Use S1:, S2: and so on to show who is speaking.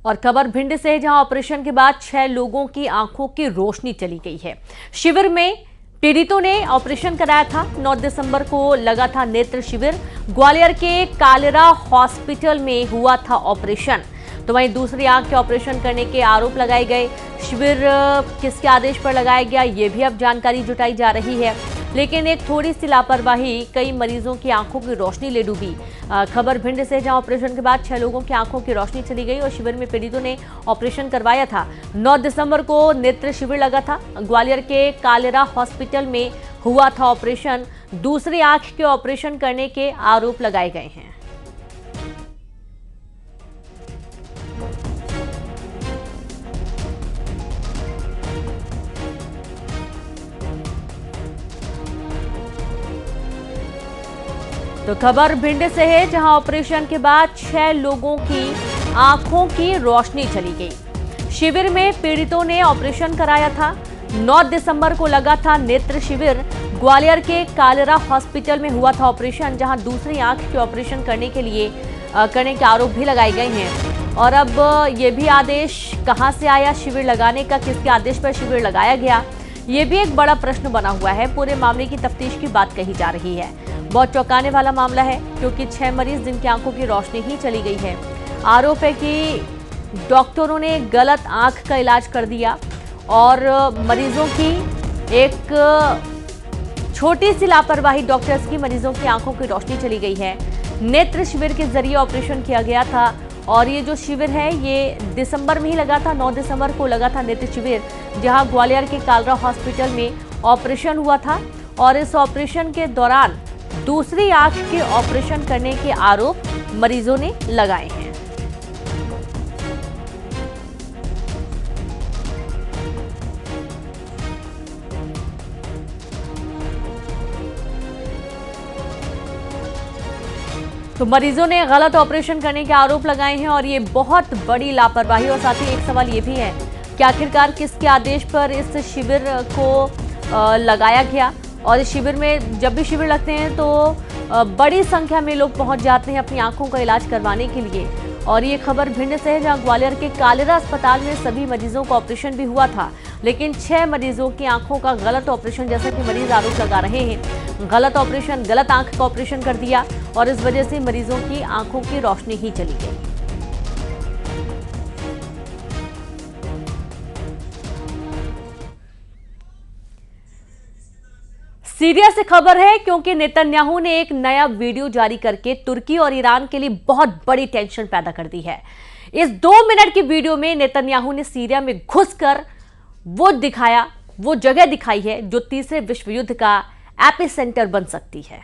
S1: और खबर भिंड से है, जहां ऑपरेशन के बाद 6 लोगों की आंखों की रोशनी चली गई है। शिविर में पीड़ितों ने ऑपरेशन कराया था। 9 दिसंबर को लगा था नेत्र शिविर। ग्वालियर के कालेरा हॉस्पिटल में हुआ था ऑपरेशन। तो वहीं दूसरी आंख के ऑपरेशन करने के आरोप लगाए गए। शिविर किसके आदेश पर लगाया गया, ये भी अब जानकारी जुटाई जा रही है। लेकिन एक थोड़ी सी लापरवाही कई मरीजों की आंखों की रोशनी ले डूबी। खबर भिंड से, जहां ऑपरेशन के बाद 6 लोगों की आंखों की रोशनी चली गई और शिविर में पीड़ितों ने ऑपरेशन करवाया था। 9 दिसंबर को नेत्र शिविर लगा था। ग्वालियर के कालेरा हॉस्पिटल में हुआ था ऑपरेशन। दूसरी आंख के ऑपरेशन करने के आरोप लगाए गए हैं। तो खबर भिंड से है, जहां ऑपरेशन के बाद 6 लोगों की आंखों की रोशनी चली गई। शिविर में पीड़ितों ने ऑपरेशन कराया था। 9 दिसंबर को लगा था नेत्र शिविर। ग्वालियर के कालेरा हॉस्पिटल में हुआ था ऑपरेशन, जहां दूसरी आंख के ऑपरेशन करने के आरोप भी लगाए गए हैं। और अब ये भी आदेश कहां से आया शिविर लगाने का, किसके आदेश पर शिविर लगाया गया, ये भी एक बड़ा प्रश्न बना हुआ है। पूरे मामले की तफ्तीश की बात कही जा रही है। बहुत चौंकाने वाला मामला है, क्योंकि 6 मरीज जिनकी आंखों की रोशनी ही चली गई है। आरोप है कि डॉक्टरों ने गलत आंख का इलाज कर दिया और मरीजों की एक छोटी सी लापरवाही डॉक्टर्स की मरीजों की आंखों की रोशनी चली गई है। नेत्र शिविर के जरिए ऑपरेशन किया गया था और ये जो शिविर है ये दिसंबर में ही लगा था। 9 दिसंबर को लगा था नेत्र शिविर, जहां ग्वालियर के कालेरा हॉस्पिटल में ऑपरेशन हुआ था। और इस ऑपरेशन के दौरान दूसरी आंख के ऑपरेशन करने के आरोप मरीजों ने लगाए हैं। तो मरीजों ने गलत ऑपरेशन करने के आरोप लगाए हैं और ये बहुत बड़ी लापरवाही। और साथ ही एक सवाल ये भी है कि आखिरकार किसके आदेश पर इस शिविर को लगाया गया। और इस शिविर में जब भी शिविर लगते हैं तो बड़ी संख्या में लोग पहुंच जाते हैं अपनी आंखों का इलाज करवाने के लिए। और ये खबर भिंड से है, जहां ग्वालियर के कालेरा अस्पताल में सभी मरीजों का ऑपरेशन भी हुआ था, लेकिन 6 मरीजों की आंखों का गलत ऑपरेशन, जैसा कि मरीज आरोप लगा रहे हैं, गलत ऑपरेशन, गलत आंख का ऑपरेशन कर दिया और इस वजह से मरीजों की आंखों की रोशनी ही चली गई। सीरिया से खबर है, क्योंकि नेतन्याहू ने एक नया वीडियो जारी करके तुर्की और ईरान के लिए बहुत बड़ी टेंशन पैदा कर दी है। इस 2 मिनट की वीडियो में नेतन्याहू ने सीरिया में घुसकर वो जगह दिखाई है जो तीसरे विश्व युद्ध का एपिसेंटर बन सकती है।